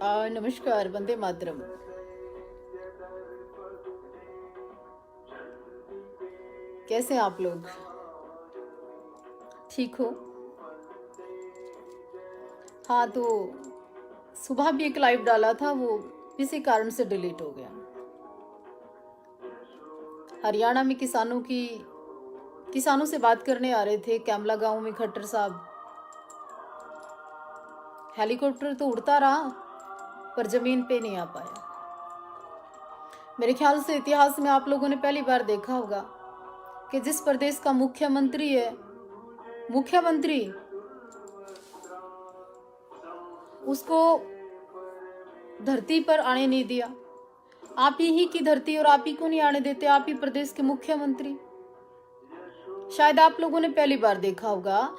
नमस्कार, वंदे मातरम। कैसे हैं आप लोग? ठीक हो? हाँ, तो सुबह भी एक लाइव डाला था, वो किसी कारण से डिलीट हो गया। हरियाणा में किसानों से बात करने आ रहे थे कैमला गांव में खट्टर साहब। हेलीकॉप्टर तो उड़ता रहा पर जमीन पे नहीं आ पाया। मेरे ख्याल से इतिहास में आप लोगों ने पहली बार देखा होगा कि जिस प्रदेश का मुख्यमंत्री उसको धरती पर आने नहीं दिया। आप ही की धरती और आप ही को नहीं आने देते, आप ही प्रदेश के मुख्यमंत्री। शायद आप लोगों ने पहली बार देखा होगा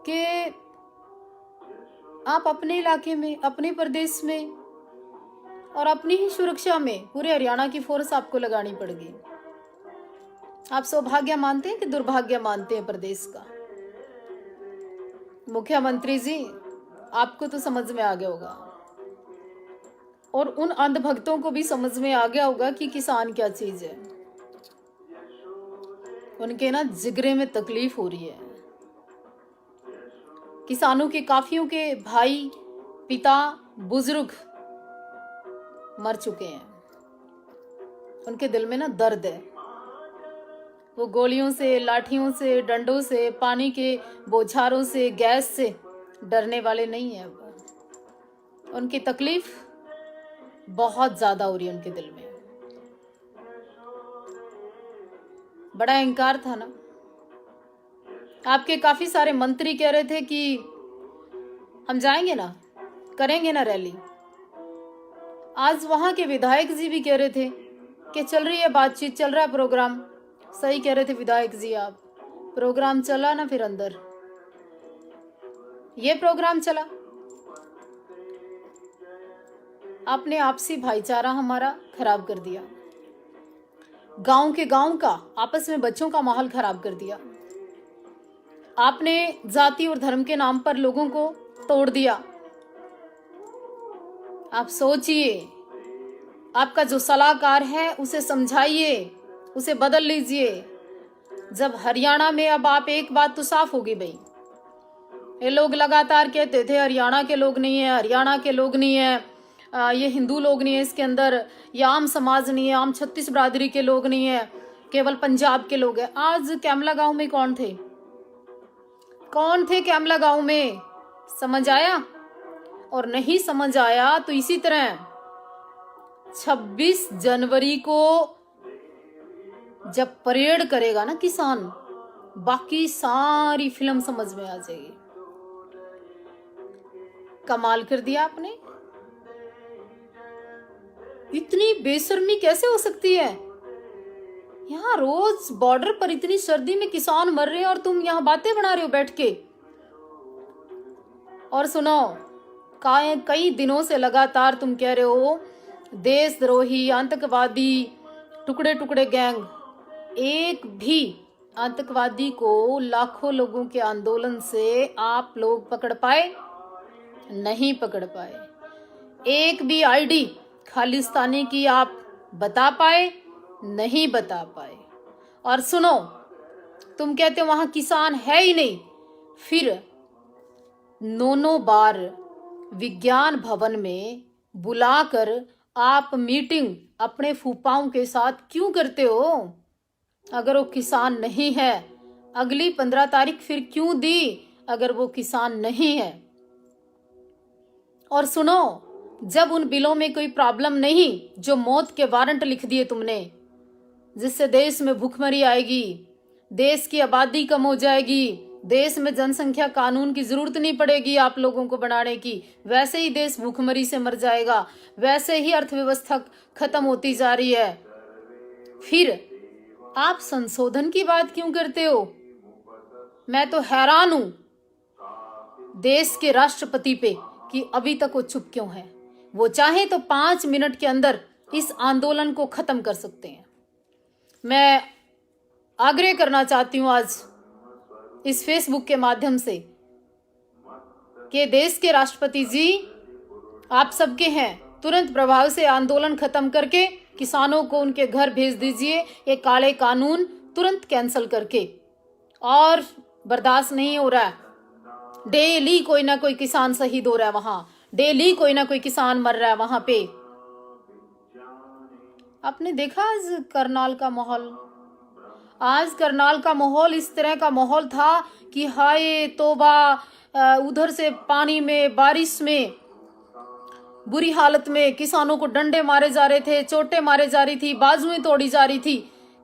कि आप अपने इलाके में, अपने प्रदेश में और अपनी ही सुरक्षा में पूरे हरियाणा की फोर्स आपको लगानी पड़ेगी। आप सौभाग्य मानते हैं कि दुर्भाग्य मानते हैं प्रदेश का? मुख्यमंत्री जी, आपको तो समझ में आ गया होगा और उन अंधभक्तों को भी समझ में आ गया होगा कि किसान क्या चीज है। उनके ना जिगरे में तकलीफ हो रही है। किसानों के काफियों के भाई, पिता, बुजुर्ग मर चुके हैं। उनके दिल में ना दर्द है। वो गोलियों से, लाठियों से, डंडों से, पानी के बौछारों से, गैस से डरने वाले नहीं है। उनकी तकलीफ बहुत ज्यादा हो रही है उनके दिल में। बड़ा अहंकार था ना। आपके काफी सारे मंत्री कह रहे थे कि हम जाएंगे ना, करेंगे ना रैली। आज वहां के विधायक जी भी कह रहे थे कि चल रही है बातचीत, चल रहा है प्रोग्राम। सही कह रहे थे विधायक जी आप। प्रोग्राम चला ना, फिर अंदर ये प्रोग्राम चला। आपने आपसी भाईचारा हमारा खराब कर दिया। गांव का आपस में बच्चों का माहौल खराब कर दिया। आपने जाति और धर्म के नाम पर लोगों को तोड़ दिया। आप सोचिए, आपका जो सलाहकार है उसे समझाइए, उसे बदल लीजिए। जब हरियाणा में अब आप एक बात तो साफ होगी भाई, ये लोग लगातार कहते थे हरियाणा के लोग नहीं है, हरियाणा के लोग नहीं है, ये हिंदू लोग नहीं है इसके अंदर, ये आम समाज नहीं है, आम 36 बिरादरी के लोग नहीं है, केवल पंजाब के लोग हैं। आज कैमला गांव में कौन थे कैमला गांव में? समझ आया? और नहीं समझ आया तो इसी तरह 26 जनवरी को जब परेड करेगा ना किसान, बाकी सारी फिल्म समझ में आ जाएगी। कमाल कर दिया आपने। इतनी बेशर्मी कैसे हो सकती है? यहाँ रोज बॉर्डर पर इतनी सर्दी में किसान मर रहे हैं और तुम यहाँ बातें बना रहे हो बैठ के। और सुनो, कई दिनों से लगातार तुम कह रहे हो देशद्रोही, आतंकवादी, टुकड़े टुकड़े गैंग। एक भी आतंकवादी को लाखों लोगों के आंदोलन से आप लोग पकड़ पाए? नहीं पकड़ पाए। एक भी आईडी खालिस्तानी की आप बता पाए? नहीं बता पाए। और सुनो, तुम कहते हो वहां किसान है ही नहीं, फिर 9 बार विज्ञान भवन में बुलाकर आप मीटिंग अपने फूफाओं के साथ क्यों करते हो? अगर वो किसान नहीं है, अगली 15 तारीख फिर क्यों दी अगर वो किसान नहीं है? और सुनो, जब उन बिलों में कोई प्रॉब्लम नहीं, जो मौत के वारंट लिख दिए तुमने, जिससे देश में भूखमरी आएगी, देश की आबादी कम हो जाएगी, देश में जनसंख्या कानून की जरूरत नहीं पड़ेगी आप लोगों को बनाने की, वैसे ही देश भूखमरी से मर जाएगा, वैसे ही अर्थव्यवस्था खत्म होती जा रही है, फिर आप संशोधन की बात क्यों करते हो? मैं तो हैरान हूं देश के राष्ट्रपति पे कि अभी तक वो चुप क्यों है। वो चाहे तो 5 मिनट के अंदर इस आंदोलन को खत्म कर सकते हैं। मैं आग्रह करना चाहती हूं आज इस फेसबुक के माध्यम से कि देश के राष्ट्रपति जी, आप सबके हैं। तुरंत प्रभाव से आंदोलन खत्म करके किसानों को उनके घर भेज दीजिए। ये काले कानून तुरंत कैंसिल करके, और बर्दाश्त नहीं हो रहा है। डेली कोई ना कोई किसान शहीद हो रहा है वहां, डेली कोई ना कोई किसान मर रहा है वहां पे। आपने देखा आज करनाल का माहौल? आज करनाल का माहौल इस तरह का माहौल था कि हाय तौबा, उधर से पानी में, बारिश में, बुरी हालत में किसानों को डंडे मारे जा रहे थे, चोटें मारे जा रही थी, बाजुएं तोड़ी जा रही थी।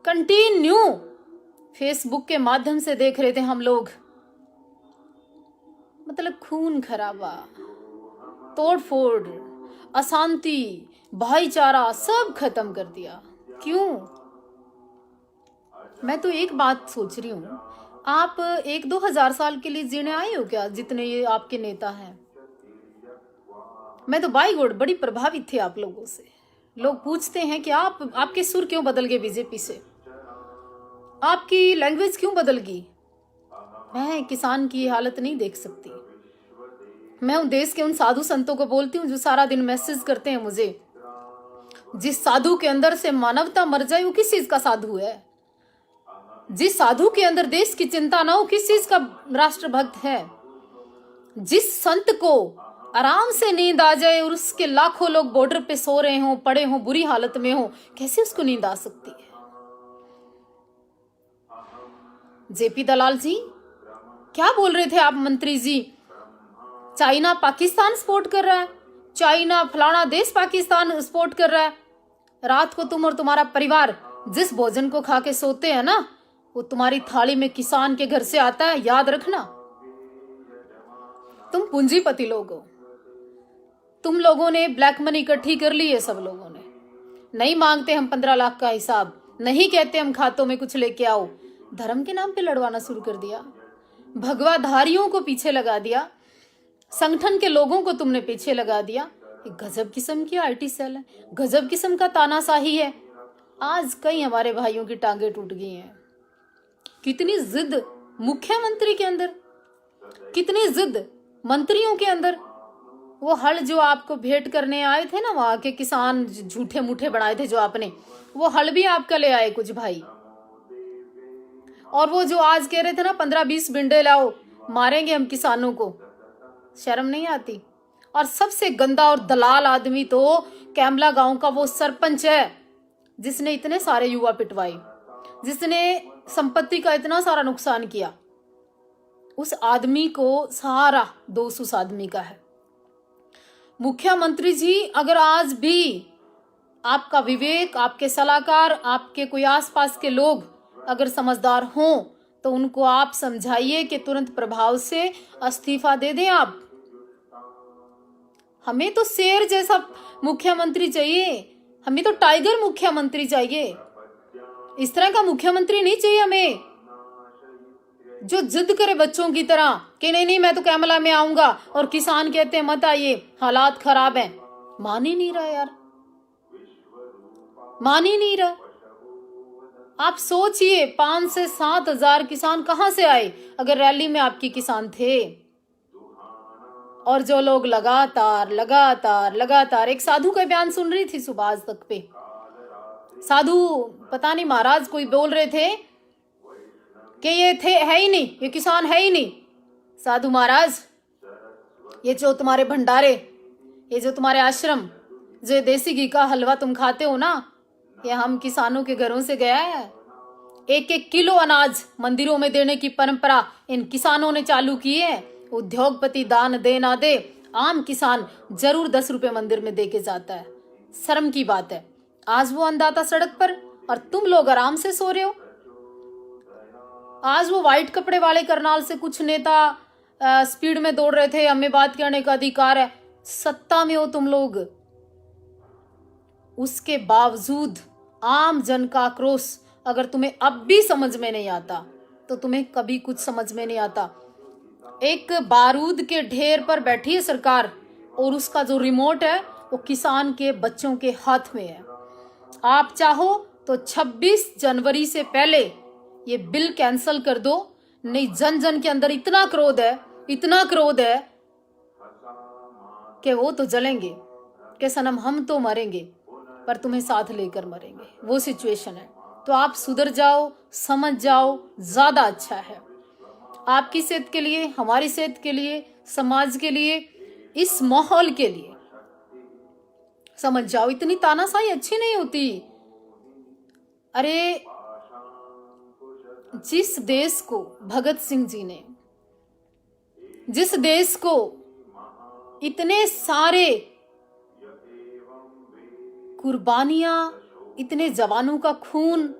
कंटिन्यू फेसबुक के माध्यम से देख रहे थे हम लोग। मतलब खून खराबा, तोड़ फोड़, अशांति, भाईचारा सब खत्म कर दिया। क्यों? मैं तो एक बात सोच रही हूँ, आप 1-2 हजार साल के लिए जीने आए हो क्या, जितने ये आपके नेता हैं? मैं तो बाई गॉड बड़ी प्रभावित थी आप लोगों से। लोग पूछते हैं कि आपके सुर क्यों बदल गए बीजेपी से, आपकी लैंग्वेज क्यों बदल गई? मैं किसान की हालत नहीं देख सकती। मैं उन देश के उन साधु संतों को बोलती हूँ जो सारा दिन मैसेज करते हैं मुझे। जिस साधु के अंदर से मानवता मर जाए वो किस चीज का साधु है? जिस साधु के अंदर देश की चिंता ना हो किस चीज का राष्ट्रभक्त है? जिस संत को आराम से नींद आ जाए और उसके लाखों लोग बॉर्डर पे सो रहे हों, पड़े हों, बुरी हालत में हो, कैसे उसको नींद आ सकती है? जेपी दलाल जी क्या बोल रहे थे आप मंत्री जी? चाइना पाकिस्तान सपोर्ट कर रहा है, चाइना फलाना देश पाकिस्तान सपोर्ट कर रहा है। रात को तुम और तुम्हारा परिवार जिस भोजन को खा के सोते हैं ना, वो तुम्हारी थाली में किसान के घर से आता है, याद रखना। तुम पूंजीपति लोग हो। तुम लोगों ने ब्लैक मनी इकट्ठी कर ली है। सब लोगों ने नहीं मांगते हम 15 लाख का हिसाब, नहीं कहते हम खातों में कुछ लेके आओ। धर्म के नाम पे लड़वाना शुरू कर दिया, भगवाधारियों को पीछे लगा दिया, संगठन के लोगों को तुमने पीछे लगा दिया। गजब किस्म की आईटी सेल है, गजब किस्म का तानाशाही है। आज कई हमारे भाइयों की टांगे टूट गई हैं। कितनी जिद मुख्यमंत्री के अंदर, कितनी जिद मंत्रियों के अंदर। वो हल जो आपको भेंट करने आए थे ना, वहां के किसान झूठे मूठे बनाए थे जो आपने, वो हल भी आपका ले आए कुछ भाई। और वो जो आज कह रहे थे ना 15-20 बिंडे लाओ, मारेंगे हम किसानों को, शर्म नहीं आती? और सबसे गंदा और दलाल आदमी तो कैमला गांव का वो सरपंच है जिसने इतने सारे युवा पिटवाए, जिसने संपत्ति का इतना सारा नुकसान किया। उस आदमी को सारा दोष उस आदमी का है। मुख्यमंत्री जी, अगर आज भी आपका विवेक, आपके सलाहकार, आपके कोई आसपास के लोग अगर समझदार हों तो उनको आप समझाइए कि तुरंत प्रभाव से इस्तीफा दे दें आप। हमें तो शेर जैसा मुख्यमंत्री चाहिए, हमें तो टाइगर मुख्यमंत्री चाहिए। इस तरह का मुख्यमंत्री नहीं चाहिए हमें जो जिद करे बच्चों की तरह कि नहीं नहीं मैं तो कैमला में आऊंगा, और किसान कहते हैं मत आइए, हालात खराब हैं। मान ही नहीं रहा यार, मान ही नहीं रहा। आप सोचिए 5 से 7 हजार किसान कहां से आए अगर रैली में आपके किसान थे? और जो लोग लगातार लगातार लगातार, एक साधु का बयान सुन रही थी सुबह आज तक पे, साधु पता नहीं महाराज कोई बोल रहे थे कि ये थे है ही नहीं, ये किसान है ही नहीं। साधु महाराज, ये जो तुम्हारे भंडारे, ये जो तुम्हारे आश्रम, जो देसी घी का हलवा तुम खाते हो ना, ये हम किसानों के घरों से गया है। 1-1 किलो अनाज मंदिरों में देने की परंपरा इन किसानों ने चालू की है। उद्योगपति दान दे ना दे, आम किसान जरूर 10 रुपए मंदिर में दे के जाता है। शर्म की बात है। आज वो अन्नदाता सड़क पर और तुम लोग आराम से सो रहे हो। आज वो व्हाइट कपड़े वाले करनाल से कुछ नेता स्पीड में दौड़ रहे थे, हमें बात करने का अधिकार है। सत्ता में हो तुम लोग, उसके बावजूद आम जन का आक्रोश अगर तुम्हें अब भी समझ में नहीं आता तो तुम्हें कभी कुछ समझ में नहीं आता। एक बारूद के ढेर पर बैठी है सरकार और उसका जो रिमोट है वो किसान के बच्चों के हाथ में है। आप चाहो तो 26 जनवरी से पहले ये बिल कैंसिल कर दो, नहीं जन जन के अंदर इतना क्रोध है, इतना क्रोध है कि वो तो जलेंगे, कि सनम हम तो मरेंगे पर तुम्हें साथ लेकर मरेंगे, वो सिचुएशन है। तो आप सुधर जाओ, समझ जाओ, ज्यादा अच्छा है आपकी सेहत के लिए, हमारी सेहत के लिए, समाज के लिए, इस माहौल के लिए। समझ जाओ, इतनी तानाशाही अच्छी नहीं होती। अरे जिस देश को भगत सिंह जी ने, जिस देश को इतने सारे कुर्बानियां, इतने जवानों का खून,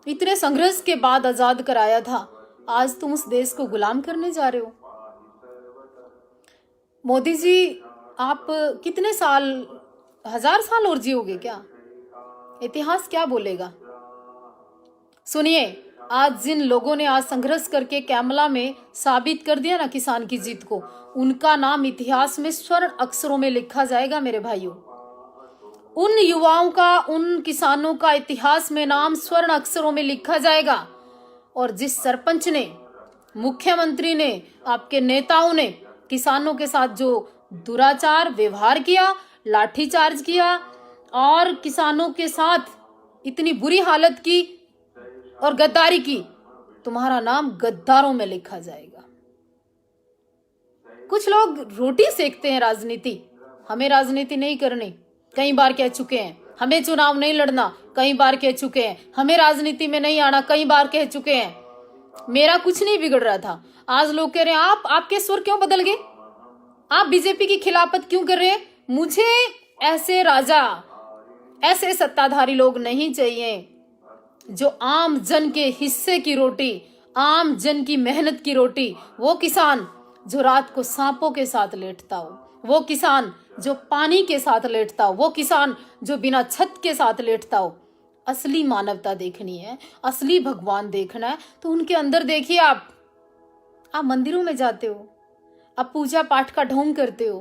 इतने संघर्ष के बाद आजाद कराया था, आज तुम उस देश को गुलाम करने जा रहे हो। मोदी जी, आप कितने साल, 1000 साल और जियोगे क्या? इतिहास क्या बोलेगा? सुनिए, आज जिन लोगों ने आज संघर्ष करके कैमला में साबित कर दिया ना किसान की जीत को, उनका नाम इतिहास में स्वर्ण अक्षरों में लिखा जाएगा मेरे भाइयों। उन युवाओं का, उन किसानों का इतिहास में नाम स्वर्ण अक्षरों में लिखा जाएगा। और जिस सरपंच ने, मुख्यमंत्री ने, आपके नेताओं ने किसानों के साथ जो दुराचार व्यवहार किया, लाठीचार्ज किया और किसानों के साथ इतनी बुरी हालत की और गद्दारी की, तुम्हारा नाम गद्दारों में लिखा जाएगा। कुछ लोग रोटी सेकते हैं राजनीति, हमें राजनीति नहीं करनी, कई बार कह चुके हैं। हमें चुनाव नहीं लड़ना, कई बार कह चुके हैं। हमें राजनीति में नहीं आना, कई बार कह चुके हैं। मेरा कुछ नहीं बिगड़ रहा था, आज लोग कह रहे हैं आपके स्वर क्यों बदल गए, आप बीजेपी की खिलाफत क्यों कर रहे हैं? मुझे ऐसे राजा, ऐसे सत्ताधारी लोग नहीं चाहिए जो आम जन के हिस्से की रोटी, आम जन की मेहनत की रोटी, वो किसान जो रात को सांपों के साथ लेटता हो, वो किसान जो पानी के साथ लेटता हो, वो किसान जो बिना छत के साथ लेटता हो। असली मानवता देखनी है, असली भगवान देखना है तो उनके अंदर देखिए। आप मंदिरों में जाते हो, आप पूजा पाठ का ढोंग करते हो,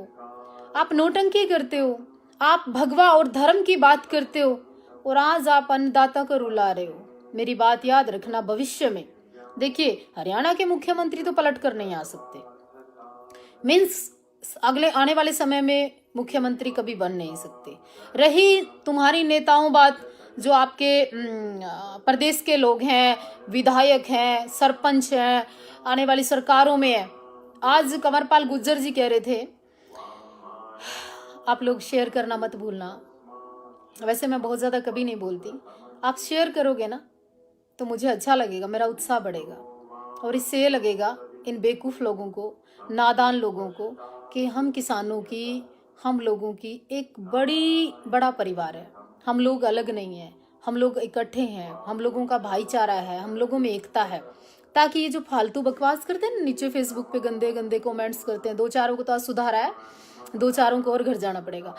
आप नौटंकी करते हो, आप भगवा और धर्म की बात करते हो, और आज आप अन्नदाता को रुला रहे हो। मेरी बात याद रखना, भविष्य में देखिए हरियाणा के मुख्यमंत्री तो पलट कर नहीं आ सकते, मीन्स अगले आने वाले समय में मुख्यमंत्री कभी बन नहीं सकते। रही तुम्हारी नेताओं बात, जो आपके प्रदेश के लोग हैं, विधायक हैं, सरपंच हैं, आने वाली सरकारों में है। आज कंवरपाल गुर्जर जी कह रहे थे, आप लोग शेयर करना मत भूलना। वैसे मैं बहुत ज़्यादा कभी नहीं बोलती, आप शेयर करोगे ना तो मुझे अच्छा लगेगा, मेरा उत्साह बढ़ेगा। और इससे ये लगेगा इन बेवकूफ़ लोगों को, नादान लोगों को, कि हम किसानों की, हम लोगों की एक बड़ा परिवार है। हम लोग अलग नहीं हैं, हम लोग इकट्ठे हैं, हम लोगों का भाईचारा है, हम लोगों में एकता है। ताकि ये जो फालतू बकवास करते हैं ना, नीचे फेसबुक पे गंदे गंदे कमेंट्स करते हैं, 2-4 को तो आज सुधारा है, 2-4 को और घर जाना पड़ेगा।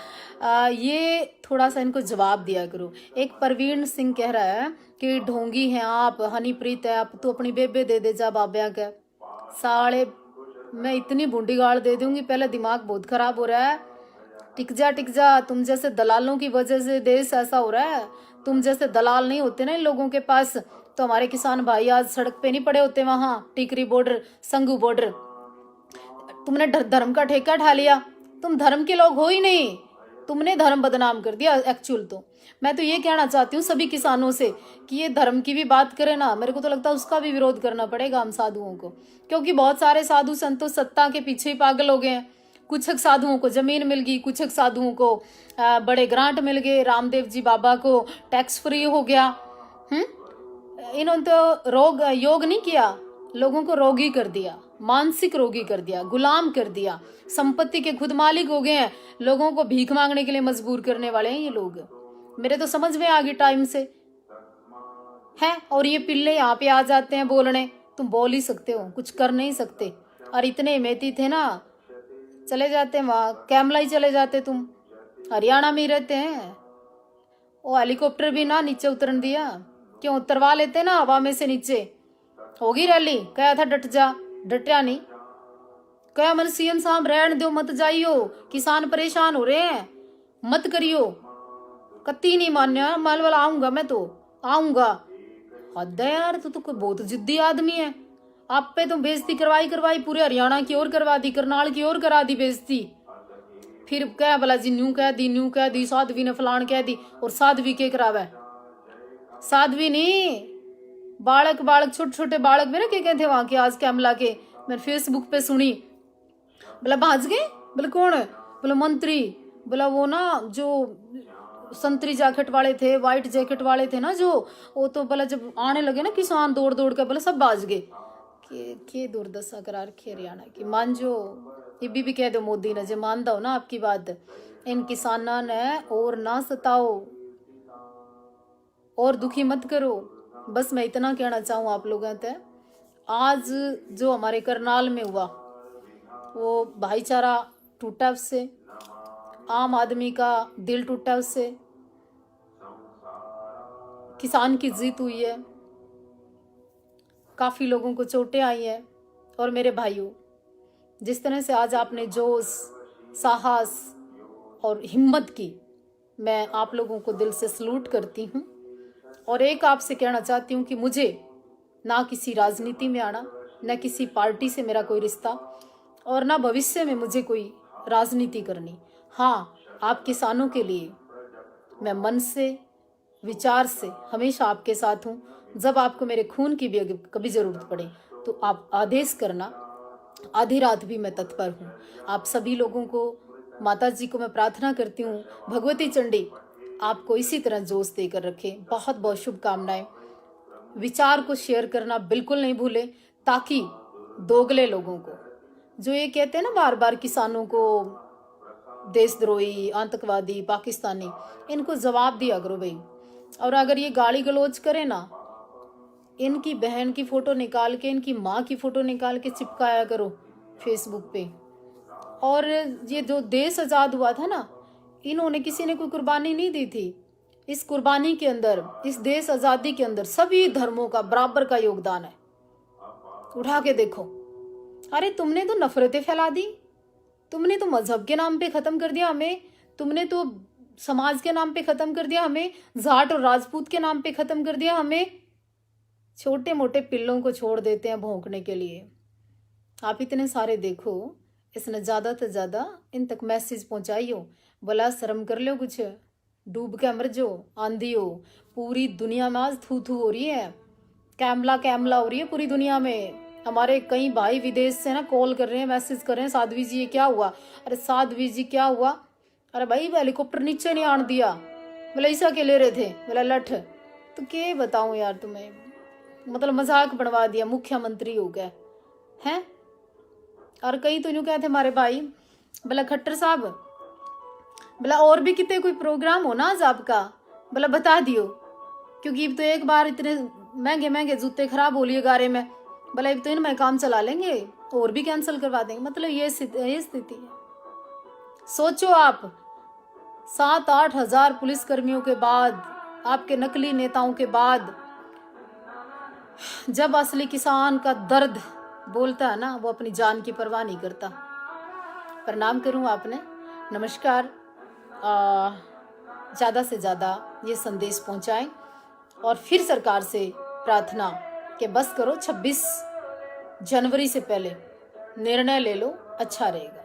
ये थोड़ा सा इनको जवाब दिया करो। एक प्रवीण सिंह कह रहा है कि ढोंगी हैं आप, हनीप्रीत है आप, तो अपनी बेबे दे दे जा बाब्या का। साले मैं इतनी बूंदी गाड़ दे दूंगी, पहले दिमाग बहुत खराब हो रहा है। टिक जा, तुम जैसे दलालों की वजह से देश ऐसा हो रहा है। तुम जैसे दलाल नहीं होते ना इन लोगों के पास, तो हमारे किसान भाई आज सड़क पे नहीं पड़े होते, वहां टिकरी बॉर्डर, संगू बॉर्डर। तुमने धर्म का ठेका ठा लिया, तुम धर्म के लोग हो ही नहीं, तुमने धर्म बदनाम कर दिया एक्चुअल। तो मैं तो ये कहना चाहती हूँ सभी किसानों से कि ये धर्म की भी बात करें ना, मेरे को तो लगता है उसका भी विरोध करना पड़ेगा हम साधुओं को, क्योंकि बहुत सारे साधु संतों सत्ता के पीछे ही पागल हो गए हैं। कुछ साधुओं को जमीन मिल गई, कुछ साधुओं को बड़े ग्रांट मिल गए, रामदेव जी बाबा को टैक्स फ्री हो गया। इन्होंने तो योग नहीं किया, लोगों को रोगी कर दिया, मानसिक रोगी कर दिया, गुलाम कर दिया, संपत्ति के खुद मालिक हो गए हैं, लोगों को भीख मांगने के लिए मजबूर करने वाले हैं ये लोग। मेरे तो समझ में आ गई टाइम से है। और ये पिल्ले यहाँ पे आ जाते हैं बोलने, तुम बोल ही सकते हो, कुछ कर नहीं सकते। और इतने मेहनती थे ना, चले जाते वहाँ कैमला ही चले जाते, तुम हरियाणा में ही रहते हैं। वो हेलीकॉप्टर भी ना नीचे उतरन दिया, क्यों उतरवा लेते ना हवा में से नीचे। होगी रैली, कहा था डट जा, डटा नहीं। कहा मन सीएम साहब रहन दो, मत जाइयो, किसान परेशान हो रहे हैं, मत करियो। कत्ती नहीं मान्या, मान वाला आऊंगा, मैं तो आऊंगा। हद है यार, तू तो कोई बहुत जिद्दी आदमी है। आप पे तो बेइज्जती करवाई पूरे हरियाणा की ओर करवा दी, करनाल की ओर करा दी बेइज्जती। फिर क्या भला जी न्यू कह दी साध्वी ने फलान कह दी। और साध्वी के करावे, साध्वी नहीं, बालक छोटे छोटे बालक मेरे के कहते वहां के आज कैमला के मैंने फेसबुक पे सुनी। बोला भाज गए, बोले कौन है, बोला मंत्री, बोला वो ना जो संतरी जैकेट वाले थे, व्हाइट जैकेट वाले थे ना जो, वो तो बोला जब आने लगे ना किसान दौड़ दौड़ के, बोला सब भाज गए। के दुर्दशा करा रखी हरियाणा की। मान जो ये भी कह दो मोदी ने, जो मान दो ना आपकी बात, इन किसाना ने और ना सताओ और दुखी मत करो। बस मैं इतना कहना चाहूँ आप लोगों से। आज जो हमारे करनाल में हुआ वो भाईचारा टूटा, उससे आम आदमी का दिल टूटा, उससे किसान की जीत हुई है, काफ़ी लोगों को चोटें आई हैं। और मेरे भाइयों, जिस तरह से आज आपने जोश, साहस और हिम्मत की, मैं आप लोगों को दिल से सलूट करती हूँ। और एक आपसे कहना चाहती हूँ कि मुझे ना किसी राजनीति में आना, न किसी पार्टी से मेरा कोई रिश्ता, और ना भविष्य में मुझे कोई राजनीति करनी। हाँ, आप किसानों के लिए मैं मन से, विचार से हमेशा आपके साथ हूँ। जब आपको मेरे खून की भी कभी ज़रूरत पड़े तो आप आदेश करना, आधी रात भी मैं तत्पर हूँ। आप सभी लोगों को, माता जी को मैं प्रार्थना करती हूँ, भगवती चंडी आपको इसी तरह जोश देकर रखे। बहुत बहुत शुभकामनाएं। विचार को शेयर करना बिल्कुल नहीं भूले, ताकि दोगले लोगों को, जो ये कहते हैं ना बार बार किसानों को देशद्रोही, आतंकवादी, पाकिस्तानी, इनको जवाब दिया करो भाई। और अगर ये गाली गलौज करे ना, इनकी बहन की फोटो निकाल के, इनकी माँ की फोटो निकाल के चिपकाया करो फेसबुक पे। और ये जो देश आज़ाद हुआ था ना, इन्होंने, किसी ने कोई कुर्बानी नहीं दी थी। इस कुर्बानी के अंदर, इस देश आज़ादी के अंदर सभी धर्मों का बराबर का योगदान है। उठा के देखो। अरे तुमने तो नफरतें फैला दी, तुमने तो मजहब के नाम पे ख़त्म कर दिया हमें, तुमने तो समाज के नाम पे ख़त्म कर दिया हमें, जाट और राजपूत के नाम पे ख़त्म कर दिया हमें। छोटे मोटे पिल्लों को छोड़ देते हैं भौंकने के लिए। आप इतने सारे देखो, इसने ज़्यादा से ज़्यादा इन तक मैसेज पहुँचाइयो, बोला शर्म कर लो कुछ, डूब के मर जो, आंधी हो। पूरी दुनिया में आज थू थू हो रही है, कैमला कैमला हो रही है पूरी दुनिया में। हमारे कई भाई विदेश से ना कॉल कर रहे हैं, मैसेज कर रहे हैं, साध्वी जी ये क्या हुआ, अरे साध्वी जी क्या हुआ, अरे भाई हेलीकॉप्टर नीचे नहीं आने दिया, बोला ऐसा के ले रहे थे, बोला लठ। तो क्या बताऊं यार तुम्हें, मतलब मजाक बनवा दिया, मुख्यमंत्री हो गए हैं। और कई तो यूँ कहते हमारे भाई, बोला खट्टर साहब, बोला और भी कितने कोई प्रोग्राम हो ना आज आपका, बोला बता दियो, क्योंकि तो एक बार इतने महंगे महंगे जूते खराब हो लिए गारे में, बोला अब तो इनमें काम चला लेंगे और भी कैंसिल करवा देंगे। मतलब ये स्थिति है। सोचो आप, 7-8 हजार पुलिसकर्मियों के बाद, आपके नकली नेताओं के बाद, जब असली किसान का दर्द बोलता है ना, वो अपनी जान की परवाह नहीं करता। प्रणाम करूं आपने, नमस्कार। ज़्यादा से ज़्यादा ये संदेश पहुंचाएं और फिर सरकार से प्रार्थना कि बस करो, 26 जनवरी से पहले निर्णय ले लो, अच्छा रहेगा।